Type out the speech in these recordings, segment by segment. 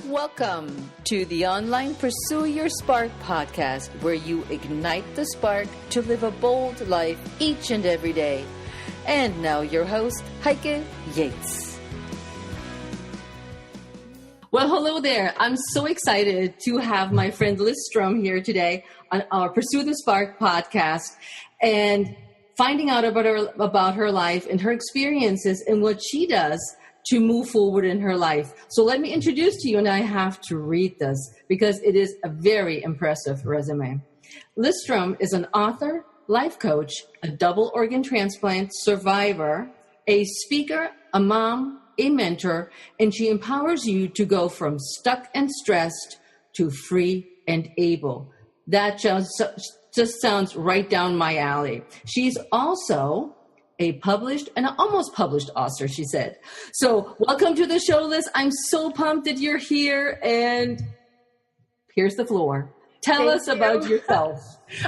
Welcome to the Online Pursue Your Spark podcast, where you ignite the spark to live a bold life each and every day. And now your host, Heike Yates. Well, hello there. I'm so excited to have my friend Liz Strom here today on our Pursue the Spark podcast and finding out about her life and her experiences and what she does to move forward in her life. So let me introduce to you, and I have to read this because it is a very impressive resume. Liz Strom is an author, life coach, a double organ transplant survivor, a speaker, a mom, a mentor, and she empowers you to go from stuck and stressed to free and able. That just sounds right down my alley. She's also a published and almost published author, she said. So welcome to the show, Liz. I'm so pumped that you're here, and here's the floor. Tell us about yourself.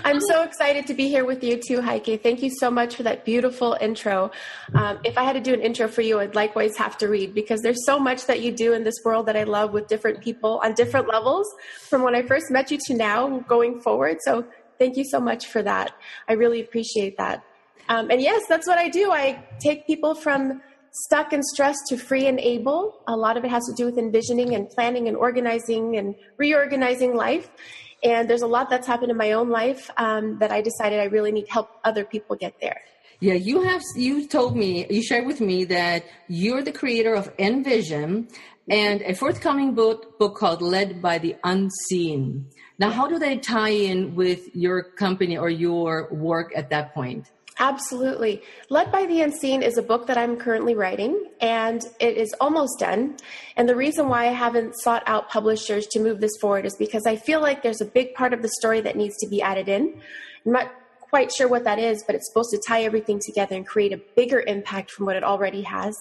I'm so excited to be here with you too, Heike. Thank you so much for that beautiful intro. If I had to do an intro for you, I'd likewise have to read, because there's so much that you do in this world that I love with different people on different levels from when I first met you to now going forward. So thank you so much for that. I really appreciate that. And yes, that's what I do. I take people from stuck and stressed to free and able. A lot of it has to do with envisioning and planning and organizing and reorganizing life. And there's a lot that's happened in my own life that I decided I really need to help other people get there. Yeah, you shared with me that you're the creator of EnVision and a forthcoming book called Led by the Unseen. Now, how do they tie in with your company or your work at that point? Absolutely. Led by the Unseen is a book that I'm currently writing, and it is almost done. And the reason why I haven't sought out publishers to move this forward is because I feel like there's a big part of the story that needs to be added in. I'm not quite sure what that is, but it's supposed to tie everything together and create a bigger impact from what it already has.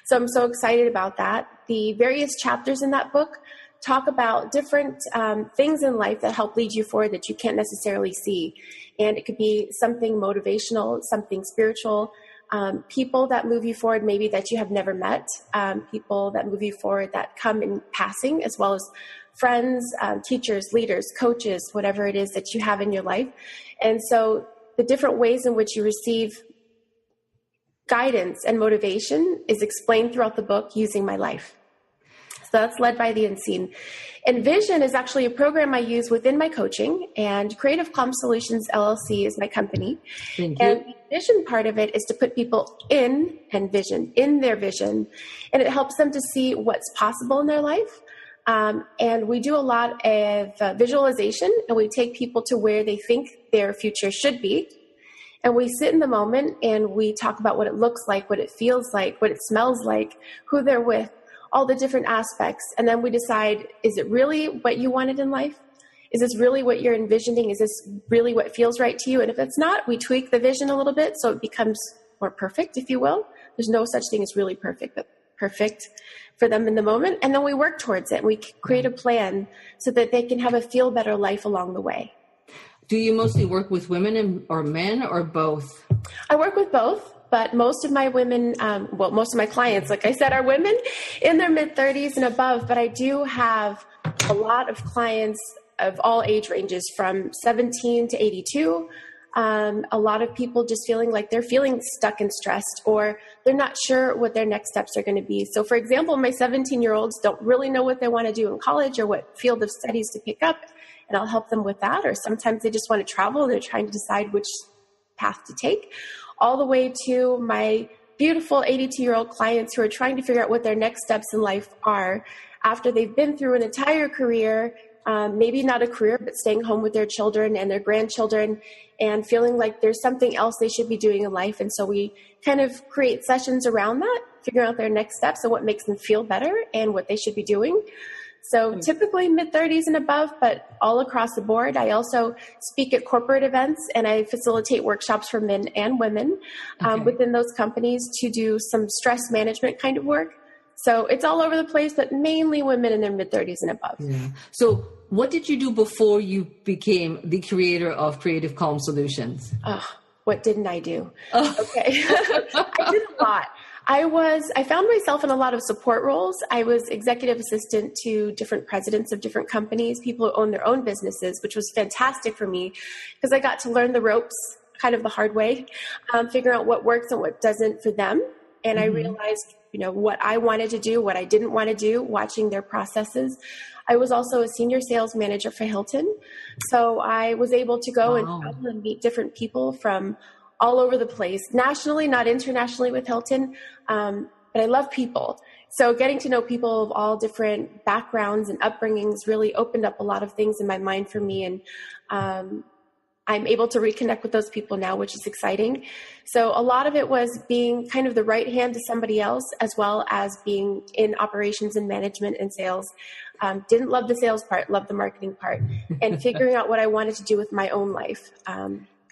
So I'm so excited about that. The various chapters in that book talk about different things in life that help lead you forward that you can't necessarily see. And it could be something motivational, something spiritual, people that move you forward maybe that you have never met, people that move you forward that come in passing, as well as friends, teachers, leaders, coaches, whatever it is that you have in your life. And so the different ways in which you receive guidance and motivation is explained throughout the book using my life. So that's Led by the Unseen. EnVision is actually a program I use within my coaching, and Creative Calm Solutions LLC is my company. Thank you. And the vision part of it is to put people in EnVision, in their vision, and it helps them to see what's possible in their life. And we do a lot of visualization, and we take people to where they think their future should be. And we sit in the moment and we talk about what it looks like, what it feels like, what it smells like, who they're with, all the different aspects. And then we decide, is it really what you wanted in life? Is this really what you're envisioning? Is this really what feels right to you? And if it's not, we tweak the vision a little bit so it becomes more perfect, if you will. There's no such thing as really perfect, but perfect for them in the moment. And then we work towards it. We create a plan so that they can have a feel better life along the way. Do you mostly work with women or men or both? I work with both. But most of my women, most of my clients, like I said, are women in their mid-30s and above. But I do have a lot of clients of all age ranges, from 17 to 82. A lot of people just feeling like they're feeling stuck and stressed, or they're not sure what their next steps are going to be. So, for example, my 17-year-olds don't really know what they want to do in college or what field of studies to pick up, and I'll help them with that. Or sometimes they just want to travel and they're trying to decide which path to take, all the way to my beautiful 82-year-old clients who are trying to figure out what their next steps in life are after they've been through an entire career, maybe not a career, but staying home with their children and their grandchildren and feeling like there's something else they should be doing in life. And so we kind of create sessions around that, figuring out their next steps and what makes them feel better and what they should be doing. So typically mid-30s and above, but all across the board. I also speak at corporate events, and I facilitate workshops for men and women within those companies to do some stress management kind of work. So it's all over the place, but mainly women in their mid-30s and above. Yeah. So what did you do before you became the creator of Creative Calm Solutions? What didn't I do? Okay. I did a lot. I found myself in a lot of support roles. I was executive assistant to different presidents of different companies, people who own their own businesses, which was fantastic for me because I got to learn the ropes kind of the hard way, figure out what works and what doesn't for them. And I realized, what I wanted to do, what I didn't want to do, watching their processes. I was also a senior sales manager for Hilton. So I was able to go and travel and meet different people from all over the place, nationally, not internationally with Hilton. But I love people. So getting to know people of all different backgrounds and upbringings really opened up a lot of things in my mind for me. And I'm able to reconnect with those people now, which is exciting. So a lot of it was being kind of the right hand to somebody else, as well as being in operations and management and sales. Didn't love the sales part, loved the marketing part, and figuring out what I wanted to do with my own life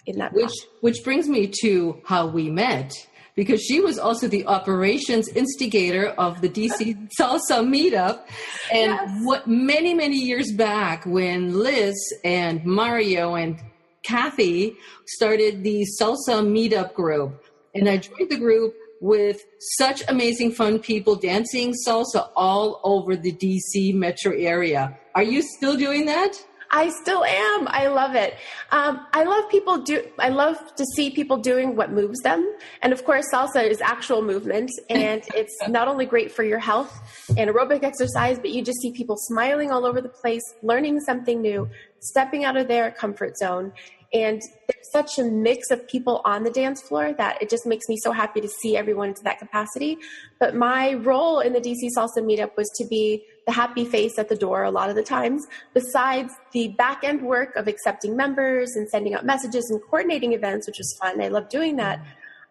in that. Which brings me to how we met, because she was also the operations instigator of the DC Salsa meetup. And what many, many years back when Liz and Mario and Kathy started the Salsa meetup group. And I joined the group with such amazing fun people dancing salsa all over the DC metro area. Are you still doing that? I still am. I love it. I love to see people doing what moves them. And of course, salsa is actual movement, and it's not only great for your health and aerobic exercise, but you just see people smiling all over the place, learning something new, stepping out of their comfort zone. And there's such a mix of people on the dance floor that it just makes me so happy to see everyone to that capacity. But my role in the DC Salsa meetup was to be the happy face at the door a lot of the times, besides the back end work of accepting members and sending out messages and coordinating events, which was fun. I love doing that.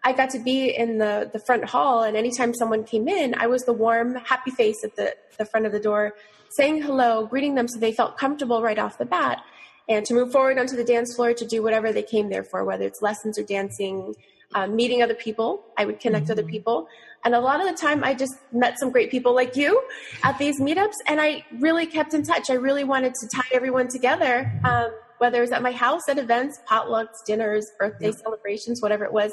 I got to be in the front hall, and anytime someone came in, I was the warm, happy face at the front of the door, saying hello, greeting them so they felt comfortable right off the bat. And to move forward onto the dance floor to do whatever they came there for, whether it's lessons or dancing, meeting other people. I would connect other people. And a lot of the time, I just met some great people like you at these meetups, and I really kept in touch. I really wanted to tie everyone together, whether it was at my house, at events, potlucks, dinners, birthday celebrations, whatever it was.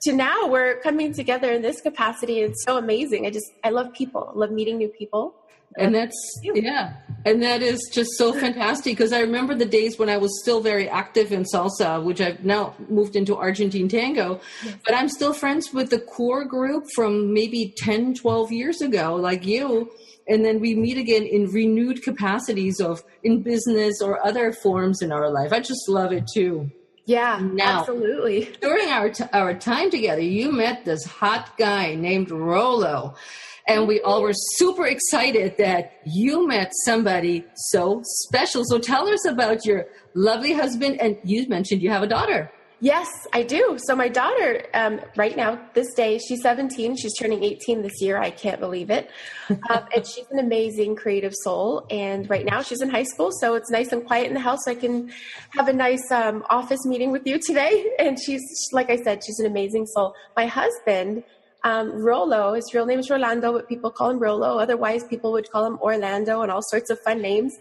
To now, we're coming together in this capacity. It's so amazing. I love people. I love meeting new people. And that is just so fantastic, because I remember the days when I was still very active in salsa, which I've now moved into Argentine tango, but I'm still friends with the core group from maybe 10, 12 years ago, like you. And then we meet again in renewed capacities in business or other forms in our life. I just love it too. Yeah, now, absolutely. During our time together, you met this hot guy named Rollo. And we all were super excited that you met somebody so special. So tell us about your lovely husband. And you mentioned you have a daughter. Yes, I do. So my daughter, right now, this day, she's 17. She's turning 18 this year. I can't believe it. And she's an amazing creative soul. And right now she's in high school. So it's nice and quiet in the house. So I can have a nice office meeting with you today. And she's, like I said, she's an amazing soul. My husband, Rollo, his real name is Rolando, but people call him Rollo. Otherwise, people would call him Orlando and all sorts of fun names.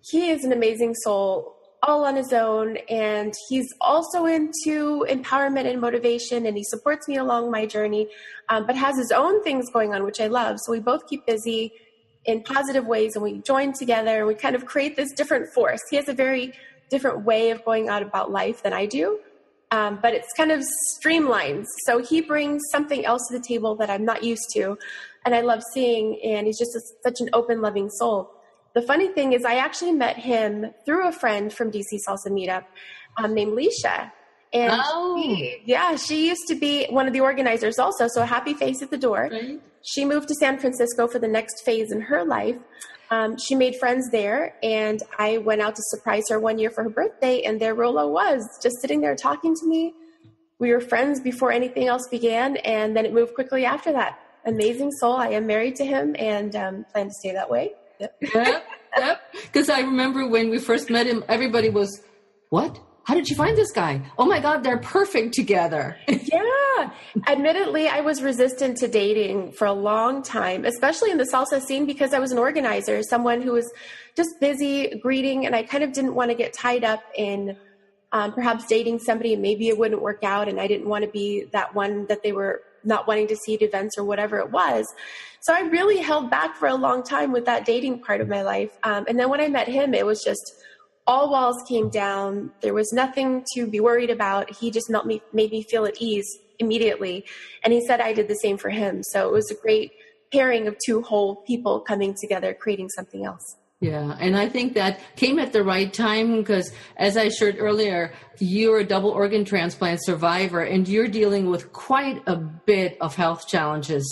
He is an amazing soul, all on his own, and he's also into empowerment and motivation, and he supports me along my journey, but has his own things going on, which I love. So we both keep busy in positive ways, and we join together, and we kind of create this different force. He has a very different way of going out about life than I do. But it's kind of streamlined. So he brings something else to the table that I'm not used to, and I love seeing, and he's just such an open, loving soul. The funny thing is I actually met him through a friend from DC Salsa Meetup named Leisha. And she used to be one of the organizers also, so a happy face at the door. Right. She moved to San Francisco for the next phase in her life. She made friends there, and I went out to surprise her one year for her birthday, and there Rollo was, just sitting there talking to me. We were friends before anything else began, and then it moved quickly after that. Amazing soul. I am married to him and plan to stay that way. Yep. Because I remember when we first met him, everybody was, what? How did you find this guy? Oh my God, they're perfect together. Yeah. Admittedly, I was resistant to dating for a long time, especially in the salsa scene, because I was an organizer, someone who was just busy greeting, and I kind of didn't want to get tied up in perhaps dating somebody and maybe it wouldn't work out, and I didn't want to be that one that they were not wanting to see at events or whatever it was. So I really held back for a long time with that dating part of my life. And then when I met him, it was just all walls came down. There was nothing to be worried about. He just made me feel at ease immediately. And he said I did the same for him. So it was a great pairing of two whole people coming together, creating something else. Yeah, and I think that came at the right time because, as I shared earlier, you're a double organ transplant survivor and you're dealing with quite a bit of health challenges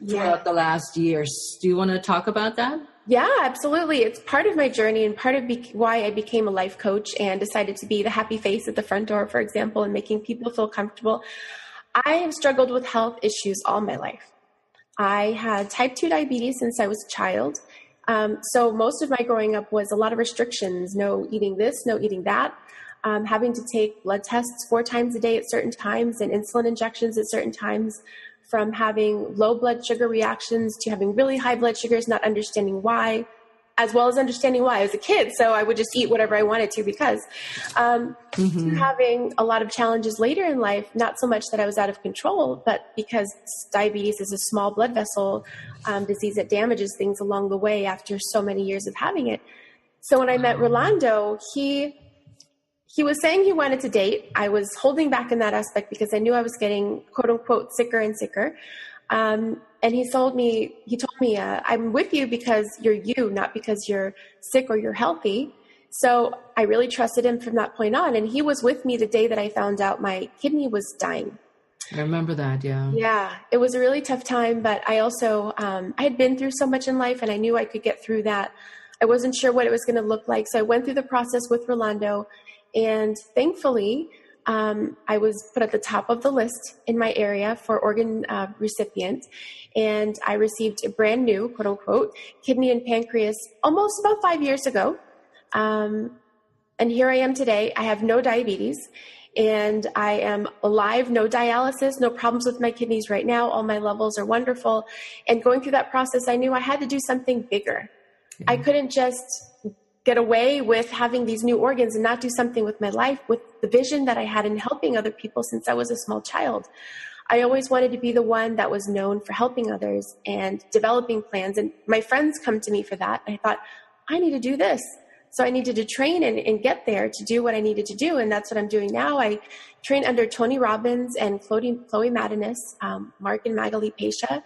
throughout the last years. Do you want to talk about that? Yeah, absolutely. It's part of my journey and part of why I became a life coach and decided to be the happy face at the front door, for example, and making people feel comfortable. I have struggled with health issues all my life. I had type 2 diabetes since I was a child. So most of my growing up was a lot of restrictions, no eating this, no eating that, having to take blood tests 4 times a day at certain times and insulin injections at certain times, from having low blood sugar reactions to having really high blood sugars, not understanding why, as well as understanding why. I was a kid, so I would just eat whatever I wanted to because to having a lot of challenges later in life, not so much that I was out of control, but because diabetes is a small blood vessel disease that damages things along the way after so many years of having it. So when I met Rolando, he was saying he wanted to date. I was holding back in that aspect because I knew I was getting, quote unquote, sicker and sicker. And he told me, I'm with you because you're you, not because you're sick or you're healthy. So I really trusted him from that point on. And he was with me the day that I found out my kidney was dying. I remember that. Yeah. Yeah. It was a really tough time, but I also, I had been through so much in life and I knew I could get through that. I wasn't sure what it was going to look like. So I went through the process with Rolando, and thankfully, I was put at the top of the list in my area for organ recipient, and I received a brand new, quote unquote, kidney and pancreas almost about 5 years ago. And here I am today. I have no diabetes, and I am alive, no dialysis, no problems with my kidneys right now. All my levels are wonderful. And going through that process, I knew I had to do something bigger. I couldn't just get away with having these new organs and not do something with my life, with the vision that I had in helping other people since I was a small child. I always wanted to be the one that was known for helping others and developing plans. And my friends come to me for that. I thought, I need to do this. So I needed to train and get there to do what I needed to do. And that's what I'm doing now. I train under Tony Robbins and Chloe Madinis, Mark and Magali Pesha,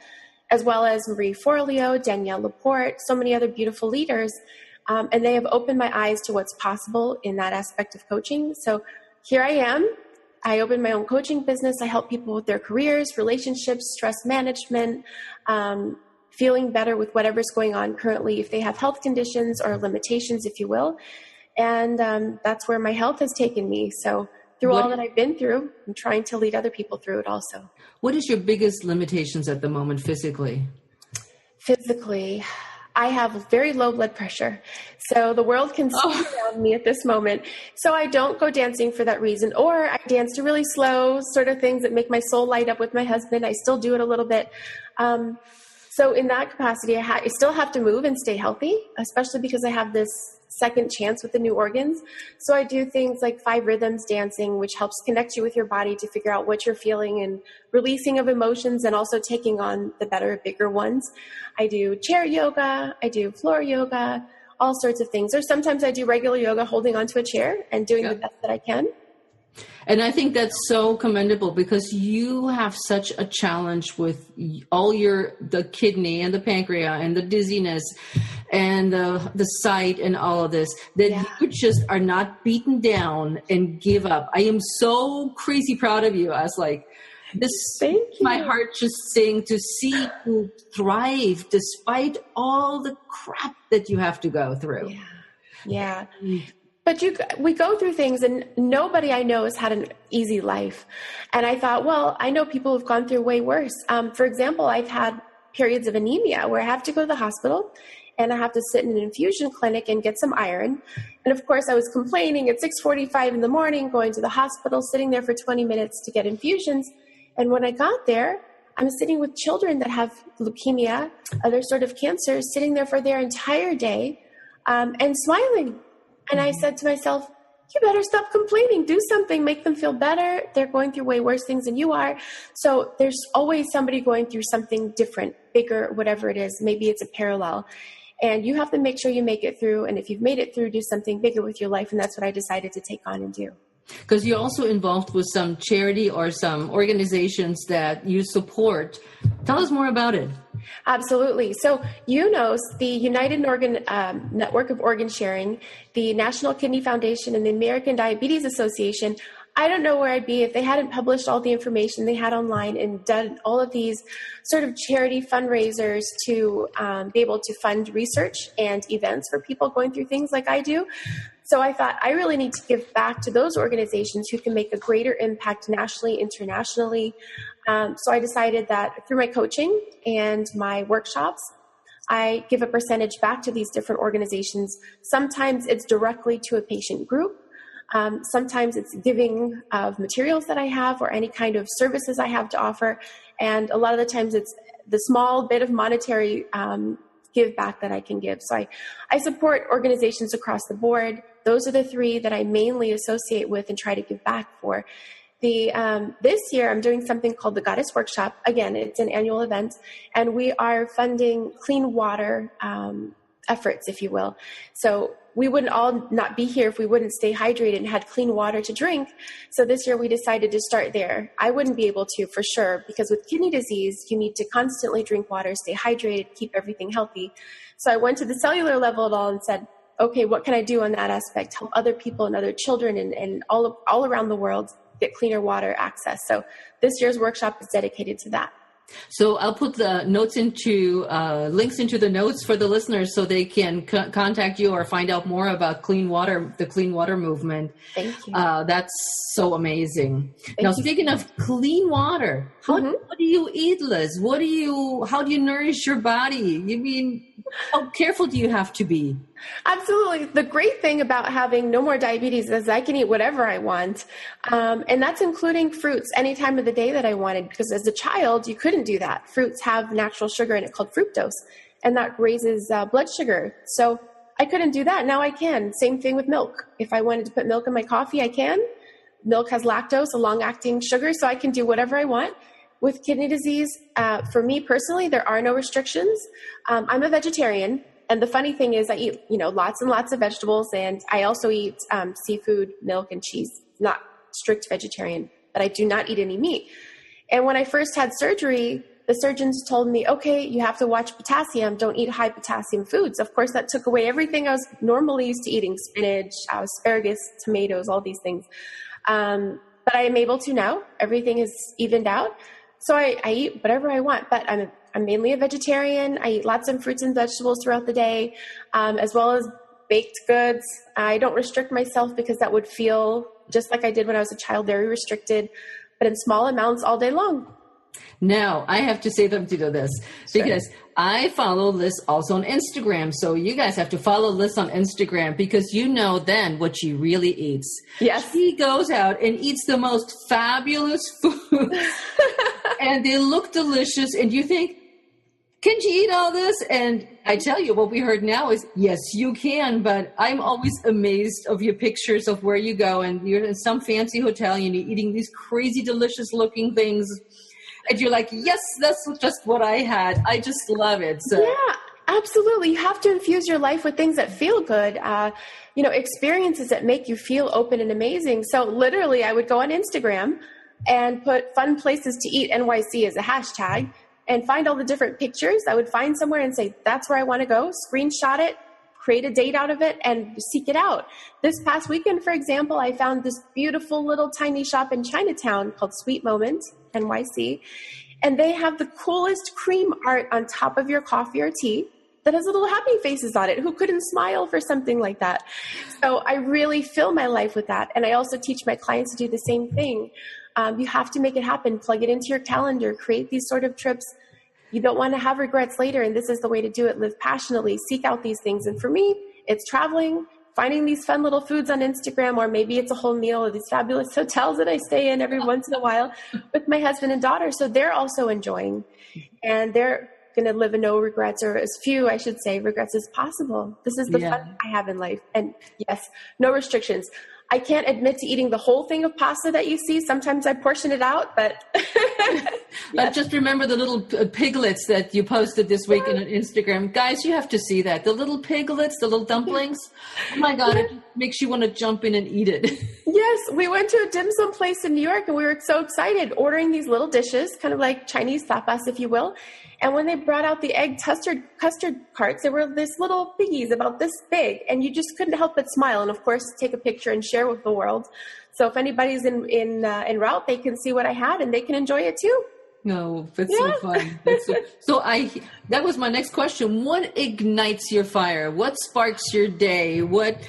as well as Marie Forleo, Danielle Laporte, so many other beautiful leaders. And they have opened my eyes to what's possible in that aspect of coaching. So here I am. I opened my own coaching business. I help people with their careers, relationships, stress management, feeling better with whatever's going on currently, if they have health conditions or limitations, if you will. And that's where my health has taken me. So through all that I've been through, I'm trying to lead other people through it also. What is your biggest limitations at the moment physically? Physically, I have very low blood pressure. So the world can see around me at this moment. So I don't go dancing for that reason, or I dance to really slow sort of things that make my soul light up with my husband. I still do it a little bit. So in that capacity, I still have to move and stay healthy, especially because I have this second chance with the new organs. So I do things like 5 rhythms dancing, which helps connect you with your body to figure out what you're feeling and releasing of emotions and also taking on the better, bigger ones. I do chair yoga. I do floor yoga, all sorts of things. Or sometimes I do regular yoga, holding onto a chair and doing the best that I can. And I think that's so commendable because you have such a challenge with all the kidney and the pancreas and the dizziness and the sight and all of this, that you just are not beaten down and give up. I am so crazy proud of you. I was like, this makes my heart just sing to see you thrive despite all the crap that you have to go through. Yeah. But we go through things, and nobody I know has had an easy life. And I thought, well, I know people who've gone through way worse. For example, I've had periods of anemia where I have to go to the hospital and I have to sit in an infusion clinic and get some iron. And of course, I was complaining at 6:45 in the morning, going to the hospital, sitting there for 20 minutes to get infusions. And when I got there, I'm sitting with children that have leukemia, other sort of cancers, sitting there for their entire day and smiling. And I said to myself, you better stop complaining, do something, make them feel better. They're going through way worse things than you are. So there's always somebody going through something different, bigger, whatever it is. Maybe it's a parallel. And you have to make sure you make it through. And if you've made it through, do something bigger with your life. And that's what I decided to take on and do. Because you're also involved with some charity or some organizations that you support. Tell us more about it. Absolutely. So UNOS, the United Organ Network of Organ Sharing, the National Kidney Foundation, and the American Diabetes Association, I don't know where I'd be if they hadn't published all the information they had online and done all of these sort of charity fundraisers to be able to fund research and events for people going through things like I do. So I thought I really need to give back to those organizations who can make a greater impact nationally, internationally. So I decided that through my coaching and my workshops, I give a percentage back to these different organizations. Sometimes it's directly to a patient group. Sometimes it's giving of materials that I have or any kind of services I have to offer. And a lot of the times it's the small bit of monetary give back that I can give. So I support organizations across the board. Those are the three that I mainly associate with and try to give back for. This year, I'm doing something called the Goddess Workshop. Again, it's an annual event, and we are funding clean water efforts, if you will. So we wouldn't all not be here if we wouldn't stay hydrated and had clean water to drink. So this year we decided to start there. I wouldn't be able to for sure, because with kidney disease, you need to constantly drink water, stay hydrated, keep everything healthy. So I went to the cellular level of it all and said, okay, what can I do on that aspect? Help other people and other children and all around the world get cleaner water access. So this year's workshop is dedicated to that. So I'll put the notes into links into the notes for the listeners so they can contact you or find out more about clean water, the clean water movement. Thank you. That's so amazing. Thank speaking of clean water, what do you eat, Liz? How do you nourish your body? You mean, how careful do you have to be? Absolutely. The great thing about having no more diabetes is I can eat whatever I want. And that's including fruits any time of the day that I wanted, because as a child, you couldn't do that. Fruits have natural sugar in it called fructose, and that raises blood sugar. So I couldn't do that. Now I can. Same thing with milk. If I wanted to put milk in my coffee, I can. Milk has lactose, a long-acting sugar, so I can do whatever I want. With kidney disease, for me personally, there are no restrictions. I'm a vegetarian. And the funny thing is I eat, lots and lots of vegetables, and I also eat seafood, milk, and cheese. Not strict vegetarian, but I do not eat any meat. And when I first had surgery, the surgeons told me, okay, you have to watch potassium. Don't eat high potassium foods. Of course, that took away everything I was normally used to eating: spinach, asparagus, tomatoes, all these things. But I am able to now. Everything is evened out. So I eat whatever I want, but I'm mainly a vegetarian. I eat lots of fruits and vegetables throughout the day, as well as baked goods. I don't restrict myself because that would feel just like I did when I was a child, very restricted, but in small amounts all day long. Now, I have to say something to this because I follow Liz also on Instagram. So you guys have to follow Liz on Instagram because you know then what she really eats. Yes. She goes out and eats the most fabulous food and they look delicious. And you think, can she eat all this? And I tell you, what we heard now is, yes, you can. But I'm always amazed of your pictures of where you go and you're in some fancy hotel and you're eating these crazy, delicious looking things. And you're like, yes, that's just what I had. I just love it. So. Yeah, absolutely. You have to infuse your life with things that feel good, experiences that make you feel open and amazing. So literally, I would go on Instagram and put fun places to eat NYC as a hashtag and find all the different pictures. I would find somewhere and say, that's where I want to go, screenshot it, create a date out of it, and seek it out. This past weekend, for example, I found this beautiful little tiny shop in Chinatown called Sweet Moment, NYC, and they have the coolest cream art on top of your coffee or tea that has little happy faces on it. Who couldn't smile for something like that? So I really fill my life with that, and I also teach my clients to do the same thing. You have to make it happen, plug it into your calendar, create these sort of trips. You don't want to have regrets later, and this is the way to do it. Live passionately, seek out these things. And for me, it's traveling, finding these fun little foods on Instagram, or maybe it's a whole meal at these fabulous hotels that I stay in every once in a while with my husband and daughter. So they're also enjoying, and they're going to live a no regrets, or as few, I should say, regrets as possible. This is the fun I have in life. And yes, no restrictions. I can't admit to eating the whole thing of pasta that you see. Sometimes I portion it out, but I just remember the little piglets that you posted this week on Instagram. Guys, you have to see that. The little piglets, the little dumplings. Oh my God, it makes you want to jump in and eat it. Yes, we went to a dim sum place in New York and we were so excited ordering these little dishes, kind of like Chinese tapas, if you will. And when they brought out the egg custard carts, there were these little piggies about this big, and you just couldn't help but smile. And of course, take a picture and share with the world. So if anybody's en route, they can see what I had and they can enjoy it too. No, that's so fun. That was my next question. What ignites your fire? What sparks your day? What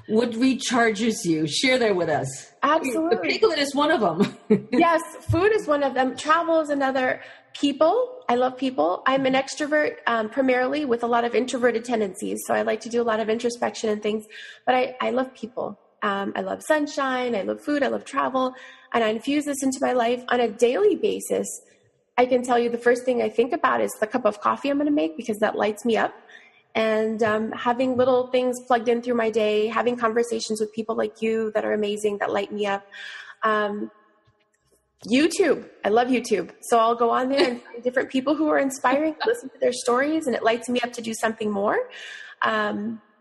recharges you? Share that with us. Absolutely. The piglet is one of them. Yes, food is one of them. Travel is another. People. I love people. I'm an extrovert primarily with a lot of introverted tendencies. So I like to do a lot of introspection and things, but I love people. I love sunshine. I love food. I love travel. And I infuse this into my life on a daily basis. I can tell you the first thing I think about is the cup of coffee I'm going to make because that lights me up. And having little things plugged in through my day, having conversations with people like you that are amazing, that light me up. YouTube. I love YouTube. So I'll go on there and find different people who are inspiring, listen to their stories, and it lights me up to do something more.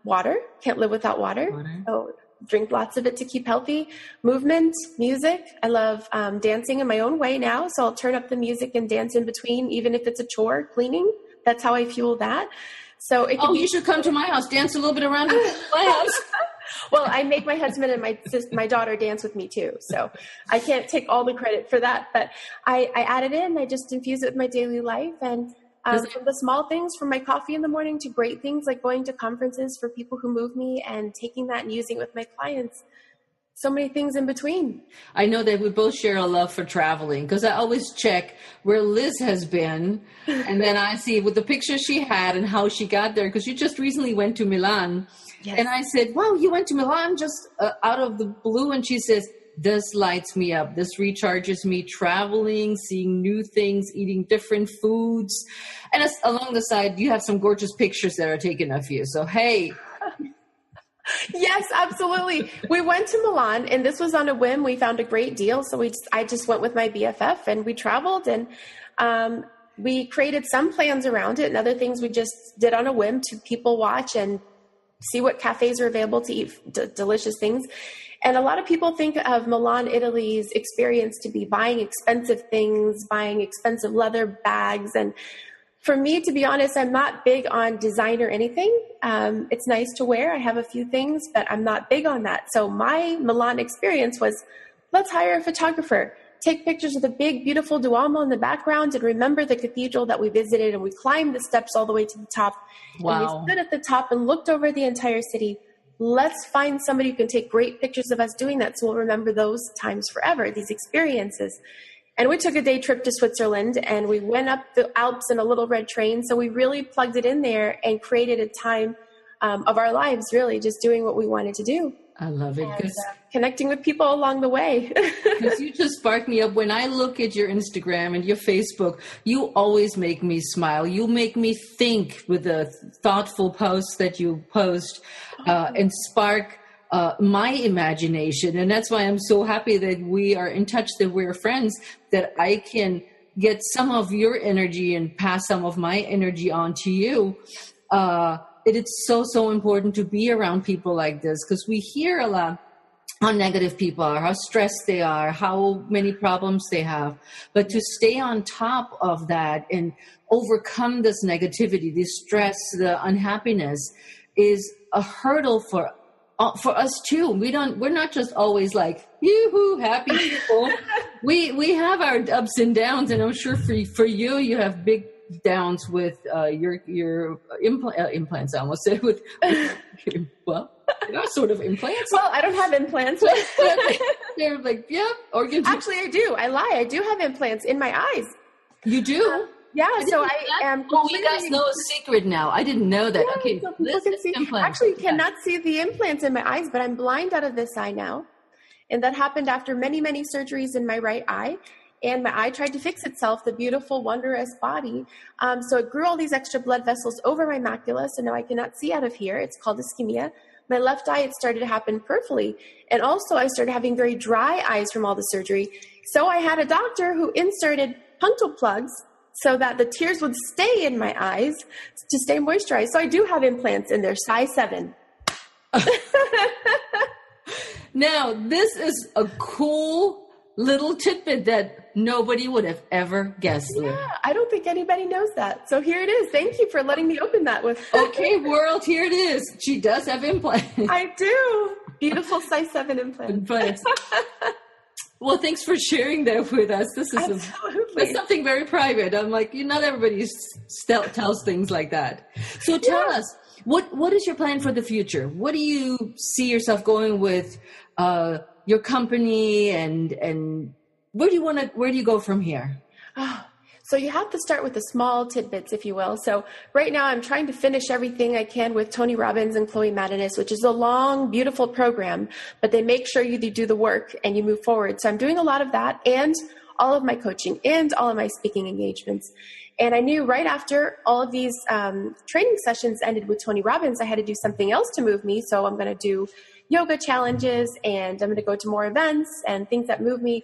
Water. Can't live without water. So drink lots of it to keep healthy. Movement, music. I love dancing in my own way now. So I'll turn up the music and dance in between, even if it's a chore, cleaning. That's how I fuel that. So it can you should come to my house, dance a little bit around my house. Well, I make my husband and my daughter dance with me too. So I can't take all the credit for that, but I add it in. I just infuse it with my daily life. And from the small things, from my coffee in the morning to great things like going to conferences for people who move me and taking that and using it with my clients. So many things in between. I know that we both share a love for traveling because I always check where Liz has been. And then I see with the pictures she had and how she got there, because you just recently went to Milan. Yes. And I said, wow, you went to Milan just out of the blue. And she says, this lights me up. This recharges me, traveling, seeing new things, eating different foods. And along the side, you have some gorgeous pictures that are taken of you. So, hey. Yes, absolutely. We went to Milan and this was on a whim. We found a great deal. So I just went with my BFF and we traveled and we created some plans around it and other things we just did on a whim to people watch and see what cafes are available to eat delicious things. And a lot of people think of Milan, Italy's experience to be buying expensive things, buying expensive leather bags. And for me, to be honest, I'm not big on design or anything. It's nice to wear. I have a few things, but I'm not big on that. So my Milan experience was, let's hire a photographer, take pictures of the big, beautiful Duomo in the background and remember the cathedral that we visited. And we climbed the steps all the way to the top. Wow. And we stood at the top and looked over the entire city. Let's find somebody who can take great pictures of us doing that. So we'll remember those times forever, these experiences. And we took a day trip to Switzerland and we went up the Alps in a little red train. So we really plugged it in there and created a time of our lives, really just doing what we wanted to do. I love it. And, connecting with people along the way. Because you just spark me up. When I look at your Instagram and your Facebook, you always make me smile. You make me think with the thoughtful posts that you post and spark my imagination. And that's why I'm so happy that we are in touch, that we're friends, that I can get some of your energy and pass some of my energy on to you. It is so important to be around people like this because we hear a lot how negative people are, how stressed they are, how many problems they have. But to stay on top of that and overcome this negativity, this stress, the unhappiness is a hurdle for us too. We're not just always like, yoo-hoo, happy people. we have our ups and downs, and I'm sure for you, you have big downs with your implants. I almost said with well, sort of implants. Well, I don't have implants. They're like, yeah, organs. Actually, I do. I lie. I do have implants in my eyes. You do? Yeah. So I am. Oh, you guys know a secret now. I didn't know that. Yeah, okay, so people can see. Actually, you cannot see the implants in my eyes, but I'm blind out of this eye now, and that happened after many surgeries in my right eye. And my eye tried to fix itself, the beautiful, wondrous body. So it grew all these extra blood vessels over my macula. So now I cannot see out of here. It's called ischemia. My left eye, it started to happen peripherally. And also I started having very dry eyes from all the surgery. So I had a doctor who inserted punctal plugs so that the tears would stay in my eyes to stay moisturized. So I do have implants in there, size 7. Now, this is a cool little tidbit that nobody would have ever guessed. Yeah, I don't think anybody knows that. So here it is. Thank you for letting me open that with. Okay, world, here it is. She does have implants. I do. Beautiful size 7 implants. Well, thanks for sharing that with us. This is that's something very private. I'm like, not everybody tells things like that. So tell us, what is your plan for the future? What do you see yourself going with your company, and where do you go from here? So you have to start with the small tidbits, if you will. So right now I'm trying to finish everything I can with Tony Robbins and Chloe Maddonis, which is a long, beautiful program, but they make sure you do the work and you move forward. So I'm doing a lot of that and all of my coaching and all of my speaking engagements. And I knew right after all of these training sessions ended with Tony Robbins, I had to do something else to move me. So I'm going to do yoga challenges, and I'm going to go to more events and things that move me.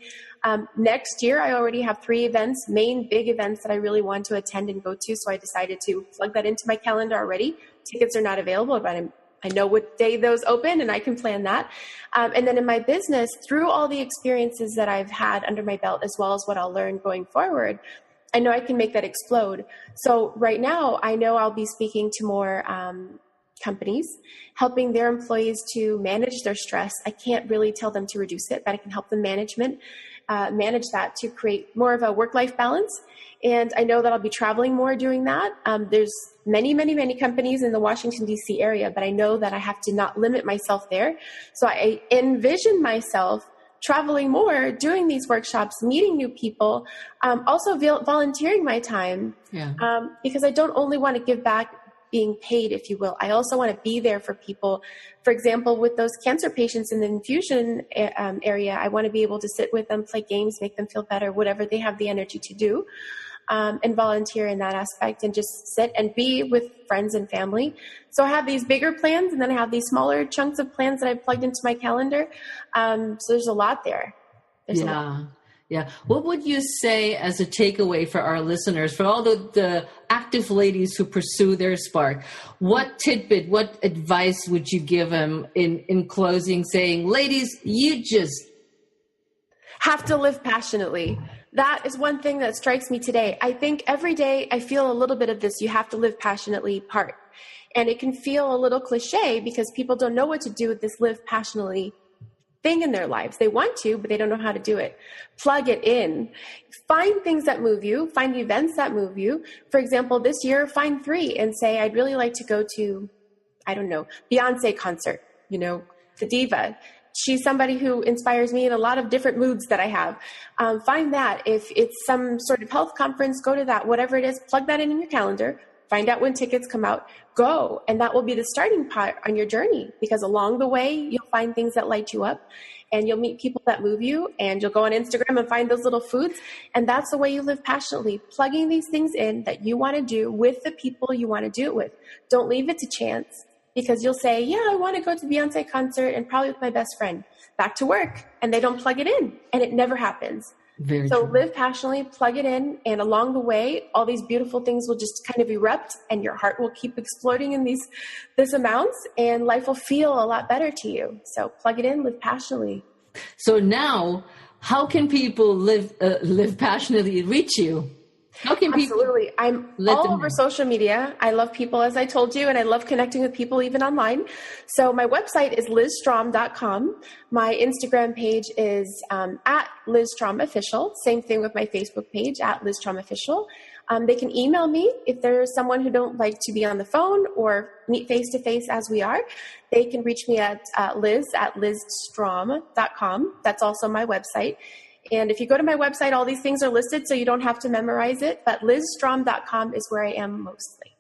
Next year, I already have 3 events, main big events that I really want to attend and go to. So I decided to plug that into my calendar already. Tickets are not available, but I know what day those open and I can plan that. And then in my business, through all the experiences that I've had under my belt, as well as what I'll learn going forward, I know I can make that explode. So right now, I know I'll be speaking to more companies, helping their employees to manage their stress. I can't really tell them to reduce it, but I can help them manage that to create more of a work-life balance. And I know that I'll be traveling more doing that. There's many, many, many companies in the Washington, D.C. area, but I know that I have to not limit myself there. So I envision myself traveling more, doing these workshops, meeting new people, also volunteering my time, because I don't only want to give back being paid, if you will. I also want to be there for people. For example, with those cancer patients in the infusion area, I want to be able to sit with them, play games, make them feel better, whatever they have the energy to do, and volunteer in that aspect and just sit and be with friends and family. So I have these bigger plans, and then I have these smaller chunks of plans that I've plugged into my calendar. So there's a lot there. Yeah. What would you say as a takeaway for our listeners, for all the active ladies who pursue their spark? What tidbit, what advice would you give them in closing, saying, ladies, you just have to live passionately? That is one thing that strikes me today. I think every day I feel a little bit of this, you have to live passionately part. And it can feel a little cliche because people don't know what to do with this live passionately thing in their lives. They want to, but they don't know how to do it. Plug it in. Find things that move you. Find events that move you. For example, this year, find 3 and say, I'd really like to go to, Beyonce concert, the diva. She's somebody who inspires me in a lot of different moods that I have. Find that. If it's some sort of health conference, go to that. Whatever it is, plug that in your calendar. Find out when tickets come out, go. And that will be the starting part on your journey, because along the way, you'll find things that light you up and you'll meet people that move you, and you'll go on Instagram and find those little foods. And that's the way you live passionately, plugging these things in that you want to do with the people you want to do it with. Don't leave it to chance, because you'll say, yeah, I want to go to the Beyonce concert and probably with my best friend. Back to work, and they don't plug it in, and it never happens. So live passionately, plug it in, and along the way, all these beautiful things will just kind of erupt, and your heart will keep exploding in this amounts, and life will feel a lot better to you. So plug it in, live passionately. So now, how can people live passionately reach you? How can Absolutely. I'm all over social media. I love people, as I told you, and I love connecting with people even online. So my website is lizstrom.com. My Instagram page is at Liz Strom Official. Same thing with my Facebook page, at Liz Strom Official. They can email me if there's someone who don't like to be on the phone or meet face-to-face as we are. They can reach me at liz@lizstrom.com. That's also my website. And if you go to my website, all these things are listed, so you don't have to memorize it. But lizstrom.com is where I am mostly.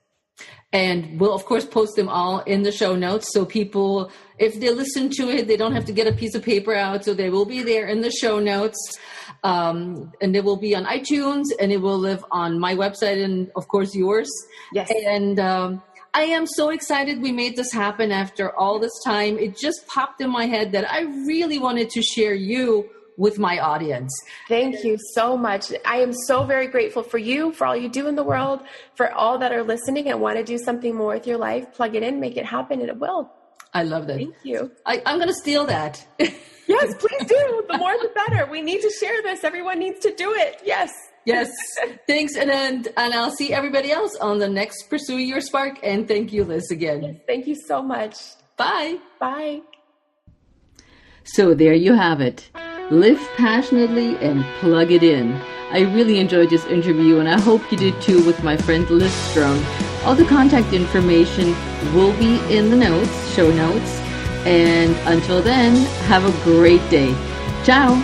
And we'll, of course, post them all in the show notes. So people, if they listen to it, they don't have to get a piece of paper out. So they will be there in the show notes. And they will be on iTunes, and it will live on my website and, of course, yours. Yes. And I am so excited we made this happen after all this time. It just popped in my head that I really wanted to share you with my audience. Thank you so much. I am so very grateful for you, for all you do in the world, for all that are listening and want to do something more with your life. Plug it in, make it happen, and it will. I love that. Thank you. I'm going to steal that. Yes, please do. The more the better. We need to share this. Everyone needs to do it. Yes. Yes. Thanks. And I'll see everybody else on the next Pursue Your Spark. And thank you, Liz, again. Yes, thank you so much. Bye. Bye. So there you have it. Live passionately and plug it in. I really enjoyed this interview, and I hope you did too with my friend Liz Strom. All the contact information will be in the notes, show notes. And until then, have a great day. Ciao.